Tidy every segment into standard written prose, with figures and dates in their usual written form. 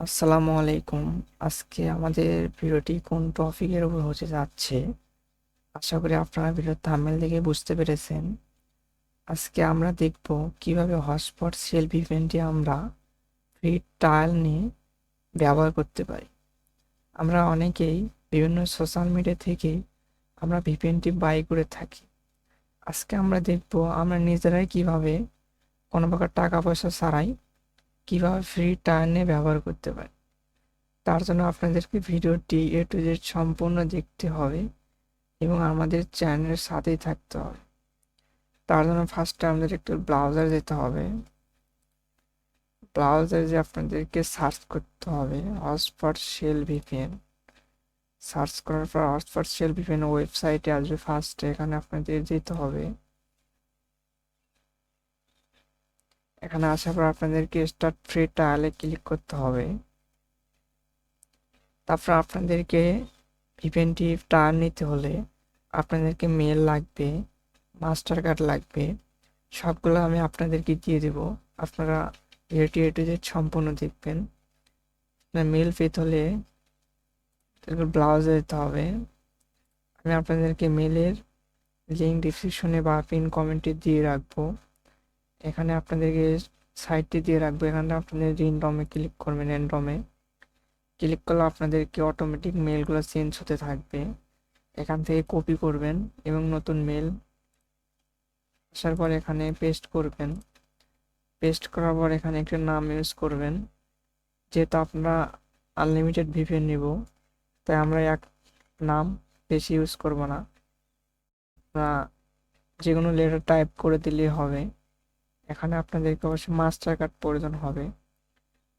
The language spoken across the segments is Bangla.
আসসালামু আলাইকুম। আজকে আমাদের ভিডিওটি কোন টপিকের উপর হতে যাচ্ছে? আশা করি আপনারা ভিডিওর থাম্বনেল দেখে বুঝতে পেরেছেন। আজকে আমরা দেখব কিভাবে হটস্পট সেল ভিপিএনটি আমরা ফ্রি ট্রায়াল নিয়ে ব্যবহার করতে পারি। আমরা অনেকেই বিভিন্ন সোশ্যাল মিডিয়া থেকে আমরা ভিপিএনটি বাই করে থাকি। আজকে আমরা দেখব আমরা নিজেরাই কিভাবে কোনো প্রকার টাকা পয়সা ছাড়াই কিভাবে ফ্রি ট্রায়াল নিয়ে ব্যবহার করতে পারি। তার জন্য আপনাদেরকে ভিডিওটি এ টু জেড সম্পূর্ণ দেখতে হবে এবং আমাদের চ্যানেলের সাথেই থাকতে হবে। তার জন্য ফার্স্টে আমাদের একটু ব্রাউজার যেতে হবে। ব্রাউজারে যে আপনাদেরকে সার্চ করতে হবে হটস্পট সেল ভিপিএন। সার্চ করার পর হটস্পট সেল ভিপিএন ওয়েবসাইটে আসবে। ফার্স্টে এখানে আপনাদের যেতে হবে। এখানে আসার পর আপনাদেরকে স্টার্ট ফ্রি ট্রায়ালে ক্লিক করতে হবে। তারপর আপনাদেরকে ভিপিএনটি ট্রায়াল নিতে হলে আপনাদেরকে মেল লাগবে, মাস্টার কার্ড লাগবে। সবগুলো আমি আপনাদেরকে দিয়ে দেব। আপনারা ভিডিওটি এ টু জেড সম্পূর্ণ দেখবেন। মেল পেতে হলে ব্রাউজারে যেতে হবে। আমি আপনাদেরকে মেলের লিঙ্ক ডিসক্রিপশনে বা পিন কমেন্টে দিয়ে রাখবো। এখানে আপনাদেরকে সাইটটি দিয়ে রাখবো। এখানে আপনাদের র্যান্ডমে ক্লিক করবেন। র্যান্ডমে ক্লিক করলে আপনাদেরকে অটোমেটিক মেলগুলো চেঞ্জ হতে থাকবে। এখান থেকে কপি করবেন এবং নতুন মেল আসার পর এখানে পেস্ট করবেন। পেস্ট করার পর এখানে একটা নাম ইউজ করবেন। যেহেতু আমরা আনলিমিটেড ভিপিএন নিব, তাই আমরা এক নাম বেশি ইউজ করব না। আমরা যে কোনো লেটার টাইপ করে দিলেই হবে। এখানে আপনাদেরকে অবশ্যই মাস্টার কার্ড প্রয়োজন হবে।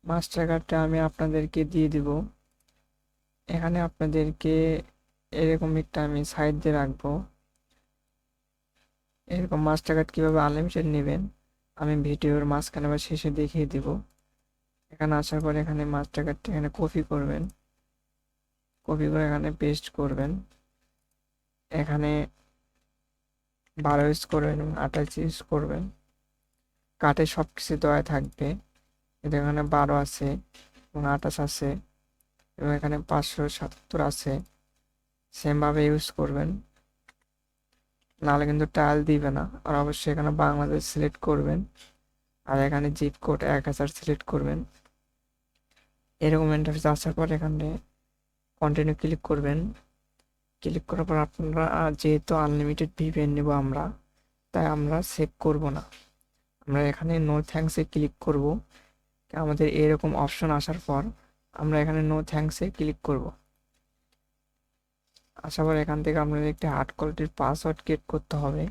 মাস্টার কার্ডটা আমি আপনাদেরকে দিয়ে দিব। এখানে আপনাদেরকে এরকম একটা আমি সাইড দিয়ে রাখবো। এরকম মাস্টার কার্ড কীভাবে আনলিমিটেড নেবেন আমি ভিডিওর মাঝখানে বা শেষে দেখিয়ে দিব। এখানে আসার পর এখানে মাস্টার কার্ডটা এখানে কপি করবেন। কপি করে এখানে পেস্ট করবেন। এখানে 12 ইউজ করবেন এবং 28 ইউজ করবেন। কার্ডে সব কিছু দেওয়া থাকবে। এখানে 12 আছে এবং 28 আছে এবং এখানে 577 আছে। সেমভাবে ইউজ করবেন, নাহলে কিন্তু টাইল দিবে না। আর অবশ্যই এখানে বাংলাদেশ সিলেক্ট করবেন আর এখানে জিপ কোড 1000 সিলেক্ট করবেন। এরকম ইন্টারফেস আসার পর এখানে কন্টিনিউ ক্লিক করবেন। ক্লিক করার পর আপনারা যেহেতু আনলিমিটেড ভিপিএন নেব আমরা, তাই আমরা সেভ করব না। আমরা এখানে নো থ্যাঙ্কসে ক্লিক করব। আমাদের এরকম অপশন আসার পর আমরা এখানে নো থ্যাঙ্কসে ক্লিক করব। আসার পর এখান থেকে আপনাদের একটি হার্ড কোয়ালিটির পাসওয়ার্ড ক্রিয়েট করতে হবে।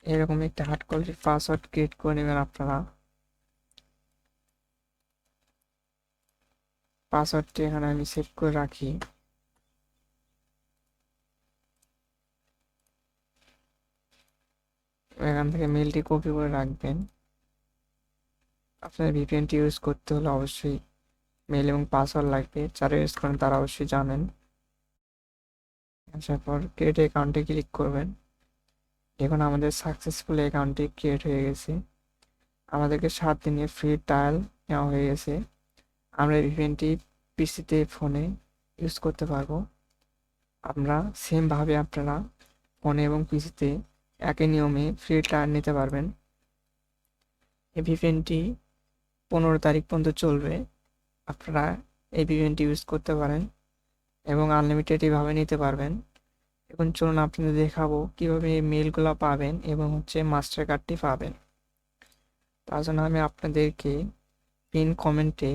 এরকম একটি হার্ড কোয়ালিটির পাসওয়ার্ড ক্রিয়েট করে নেবেন আপনারা। পাসওয়ার্ডটি এখানে আমি সেভ করে রাখি। এখান থেকে মেলটি কপি করে রাখবেন। আপনার ভিপিএনটি ইউজ করতে হলে অবশ্যই মেল এবং পাসওয়ার্ড লাগবে। যারা ইউজ করেন তারা অবশ্যই জানেন। আসার পর ক্রিয়েট অ্যাকাউন্টে ক্লিক করবেন। দেখুন আমাদের সাকসেসফুল অ্যাকাউন্টটি ক্রিয়েট হয়ে গেছে। আমাদেরকে 7 দিনের ফ্রি ট্রায়াল নেওয়া হয়ে গেছে। আমরা ভিপিএনটি পিসিতে ফোনে ইউজ করতে পারবো। আমরা সেমভাবে আপনারা ফোনে এবং পিসিতে একই নিয়মে ফ্রি ট্রায়াল নিতে পারবেন। এই ভিপিএনটি 15 তারিখ পর্যন্ত চলবে। আপনারা এই ভিপিএনটি ইউজ করতে পারেন এবং আনলিমিটেড এইভাবে নিতে পারবেন। এখন চলুন আপনাদের দেখাবো কিভাবে এই মেলগুলো পাবেন এবং মাস্টার কার্ডটি পাবেন। তার জন্য আমি আপনাদেরকে পিন কমেন্টে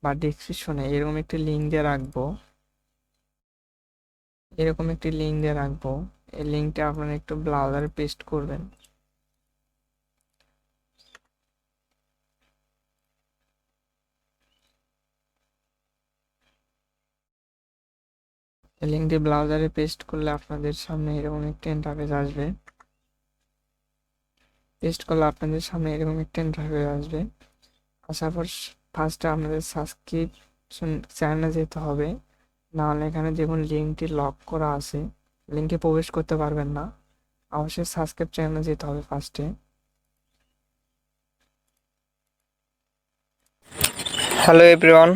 বা ডিসক্রিপশনে এরকম একটি লিঙ্ক দিয়ে রাখবো। এই লিঙ্কটা আপনারা একটু ব্রাউজারে পেস্ট করবেন। এই লিঙ্কটি ব্রাউজারে পেস্ট করলে আপনাদের সামনে এরকম একটা ইন্টারফেস আসবে। আসার পর ফার্স্টে আপনাদের সাবস্ক্রিপশন চ্যানেলে যেতে হবে। নাহলে এখানে দেখুন লিঙ্কটি লক করা আছে, লিঙ্কে প্রবেশ করতে পারবেন না। অবশ্যই সাবস্ক্রাইব চ্যানেলে যেতে হবে ফার্স্টে। হ্যালো এভরিওয়ান,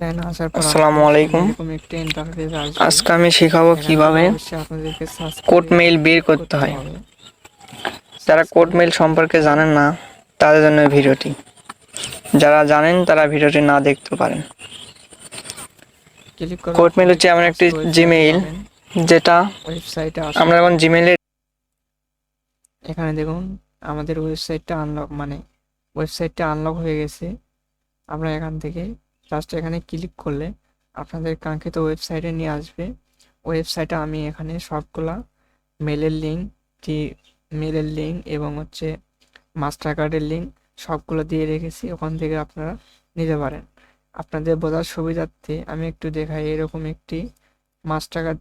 এখানে আসার পর আসসালামু আপনাদের সামনে আলাইকুম। এরকম একটা ইন্টারফেস আসবে। আজকে আমি শেখাবো এখান থেকে কিভাবে অবশ্যই আপনাদেরকে কোড সাবস্ক্রাইব মেইল বের করতে করতে হয়। হবে। যারা কোড সাবস্ক্রাইব মেইল করার সম্পর্কে পরে জানেন না তাদের জন্য ভিডিওটি, যারা জানেন তারা ভিডিওটি না দেখতে পারেন। ক্লিক করলে কোড মেইল হচ্ছে আপনাদেরকে এমন একটি ফার্স্ট ওয়েবসাইটে জিমেইল পাবেন। যেটা ওয়েবসাইটে আসার আমরা যখন পর জিমেইলের এখানে দেখুন আমাদের ওয়েবসাইটটা আনলক হয়ে গেছে। আমরা এখান থেকে জাস্ট এখানে ক্লিক করলে আপনাদের কাঙ্ক্ষিত ওয়েবসাইটে নিয়ে আসবে। ওয়েবসাইটে আমি এখানে সবগুলা মেলের লিঙ্ক মেলের লিঙ্ক এবং হচ্ছে মাস্টার কার্ডের লিঙ্ক সবগুলো দিয়ে রেখেছি, ওখান থেকে আপনারা নিতে পারেন। আপনাদের বোঝার সুবিধার্থে আমি একটু দেখাই। এরকম একটি মাস্টার কার্ড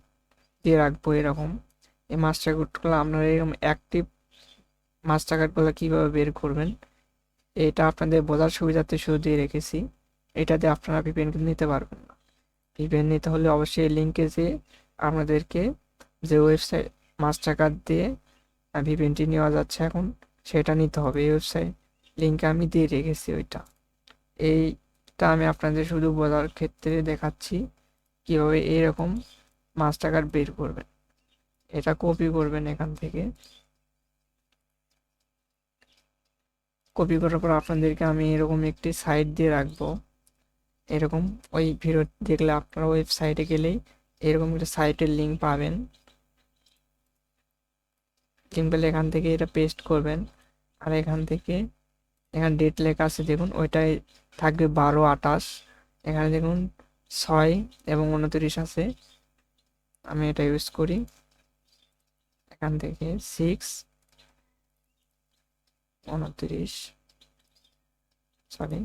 দিয়ে রাখবো। এরকম এই মাস্টার কার্ডগুলো আপনারা এরকম অ্যাক্টিভ মাস্টার কার্ডগুলো কীভাবে বের করবেন এটা আপনাদের বোঝার সুবিধার্থে শুধু দিয়ে রেখেছি। এটাতে আপনারা ভিপিএন কিন্তু নিতে পারবেন না। ভিপিএন নিতে হলে অবশ্যই লিঙ্কে যেয়ে আপনাদেরকে যে ওয়েবসাইট মাস্টার কার্ড দিয়ে ভিপিএনটি নেওয়া যাচ্ছে এখন সেটা নিতে হবে। এই ওয়েবসাইট লিঙ্কে আমি দিয়ে রেখেছি এইটা আমি আপনাদের শুধু বোঝার ক্ষেত্রে দেখাচ্ছি কীভাবে এইরকম মাস্টার কার্ড বের করবেন। এটা কপি করবেন এখান থেকে। কপি করার পর আপনাদেরকে আমি এরকম একটি সাইট দিয়ে রাখবো। এরকম ওই ভিডিও দেখলে আপনারা ওয়েবসাইটে গেলেই এরকম একটা সাইটের লিঙ্ক পাবেন। লিঙ্ক পেলে এখান থেকে এটা পেস্ট করবেন। আর এখানে ডেট লেখা আছে দেখুন, ওইটাই থাকবে 12/28। এখানে দেখুন 6 এবং 29 আছে, আমি এটা ইউজ করি। এখান থেকে 6/29 সরি,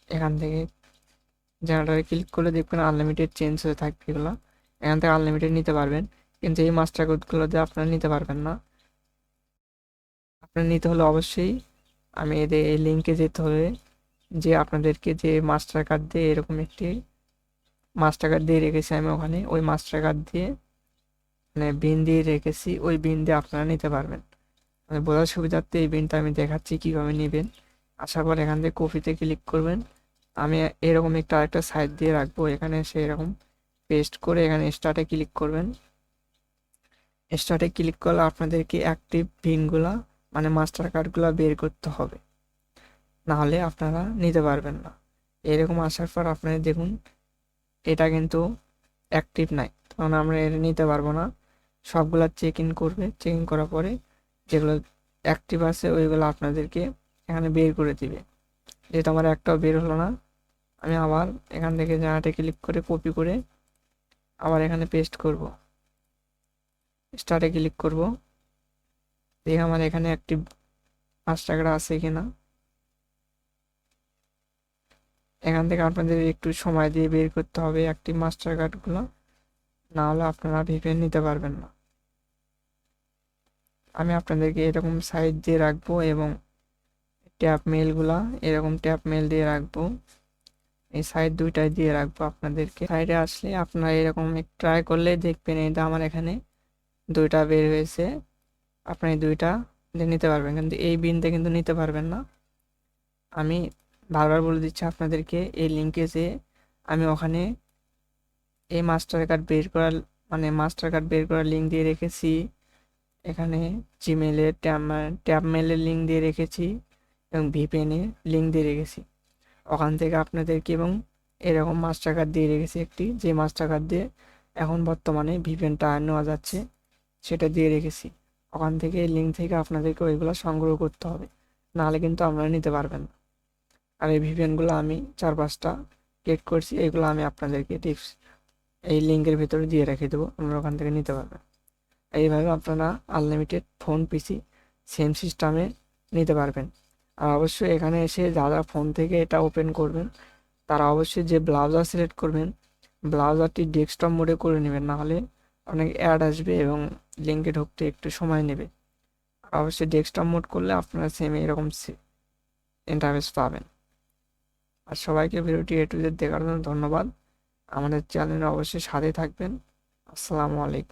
এখান থেকে জেনারেটরে ক্লিক করলে দেখবেন আনলিমিটেড চেঞ্জ হয়ে থাকবে এগুলো। এখান থেকে আনলিমিটেড নিতে পারবেন, কিন্তু এই মাস্টার কোডগুলোতে আপনারা নিতে পারবেন না। আপনার নিতে হলে অবশ্যই আমি এদের এই লিঙ্কে যেতে হবে, যে আপনাদেরকে যে মাস্টার কার্ড দিয়ে এরকম একটি মাস্টার কার্ড দিয়ে রেখেছি আমি ওখানে, ওই মাস্টার কার্ড দিয়ে মানে বিন দিয়ে রেখেছি, ওই বিন দিয়ে আপনারা নিতে পারবেন। মানে বোঝার সুবিধার্থে এই বিনটা আমি দেখাচ্ছি কীভাবে নেবেন। আসার পর এখান থেকে কপিতে ক্লিক করবেন। আমি এরকম একটা আরেকটা সাইড দিয়ে রাখবো, এখানে সে এরকম পেস্ট করে এখানে স্টার্টে ক্লিক করবেন। স্টার্টে ক্লিক করলে আপনাদেরকে অ্যাক্টিভ পিনগুলা মানে মাস্টার কার্ডগুলো বের করতে হবে, নাহলে আপনারা নিতে পারবেন না। এরকম আসার পর আপনারা দেখুন এটা কিন্তু অ্যাক্টিভ নাই, তখন আমরা এটা নিতে পারবো না। সবগুলা চেক ইন করবে, চেক ইন করার পরে যেগুলো অ্যাক্টিভ আছে ওইগুলো আপনাদেরকে এখানে বের করে দিবে। যেহেতু আমার একটাও বের হলো না, আমি আবার এখান থেকে জায়গাটা ক্লিক করে কপি করে আবার এখানে পেস্ট করব। স্টার্টে ক্লিক করব, দেখে আমার এখানে অ্যাক্টিভ মাস্টার কার্ড আছে কিনা। এখান থেকে আপনাদের একটু সময় দিয়ে বের করতে হবে অ্যাক্টিভ মাস্টার কার্ডগুলো, না হলে আপনারা ভিপিএন নিতে পারবেন না। আমি আপনাদেরকে এরকম সাইড দিয়ে রাখবো এবং ট্যাপ মেলগুলা এরকম ট্যাপ মেল দিয়ে রাখবো। এই সাইড দুইটাই দিয়ে রাখবো আপনাদেরকে। সাইডে আসলে আপনারা এরকম ট্রাই করলে দেখবেন এটা আমার এখানে দুইটা বের হয়েছে। আপনি দুইটা নিতে পারবেন, কিন্তু এই বিনতে কিন্তু নিতে পারবেন না। আমি বারবার বলে দিচ্ছি আপনাদেরকে, এই লিঙ্কে যে আমি ওখানে এই মাস্টার কার্ড বের করার লিঙ্ক দিয়ে রেখেছি। এখানে জিমেলের ট্যাব মেলের লিঙ্ক দিয়ে রেখেছি এবং ভিপিএনের লিঙ্ক দিয়ে রেখেছি। ওখান থেকে আপনাদেরকে এবং এরকম মাস্টার কার্ড দিয়ে রেখেছি একটি, যে মাস্টার কার্ড দিয়ে এখন বর্তমানে ভিপিএনটা নেওয়া যাচ্ছে সেটা দিয়ে রেখেছি। ওখান থেকে লিঙ্ক থেকে আপনাদেরকে ওইগুলো সংগ্রহ করতে হবে, নাহলে কিন্তু আপনারা নিতে পারবেন না। আর এই ভিপিএনগুলো আমি 4-5টা ক্রিয়েট করছি, এইগুলো আমি আপনাদেরকে টিপস এই লিঙ্কের ভিতরে দিয়ে রেখে দেবো, আপনারা ওখান থেকে নিতে পারবেন। এইভাবে আপনারা আনলিমিটেড ফোন পিসি সেম সিস্টেমে নিতে পারবেন। আর অবশ্যই এখানে এসে যারা ফোন থেকে এটা ওপেন করবেন তারা অবশ্যই যে ব্রাউজার সিলেক্ট করবেন ব্রাউজারটি ডেস্কটপ মোডে করে নেবেন, নাহলে অনেক অ্যাড আসবে এবং লিঙ্কে ঢুকতে একটু সময় নেবে। আর অবশ্যই ডেস্কটপ মোড করলে আপনারা সেম এরকম ইন্টারফেস পাবেন। আর সবাইকে ভিডিওটি এ টু জেড দেখার জন্য ধন্যবাদ। আমাদের চ্যানেলে অবশ্যই সাথে থাকবেন। আসসালামু আলাইকুম।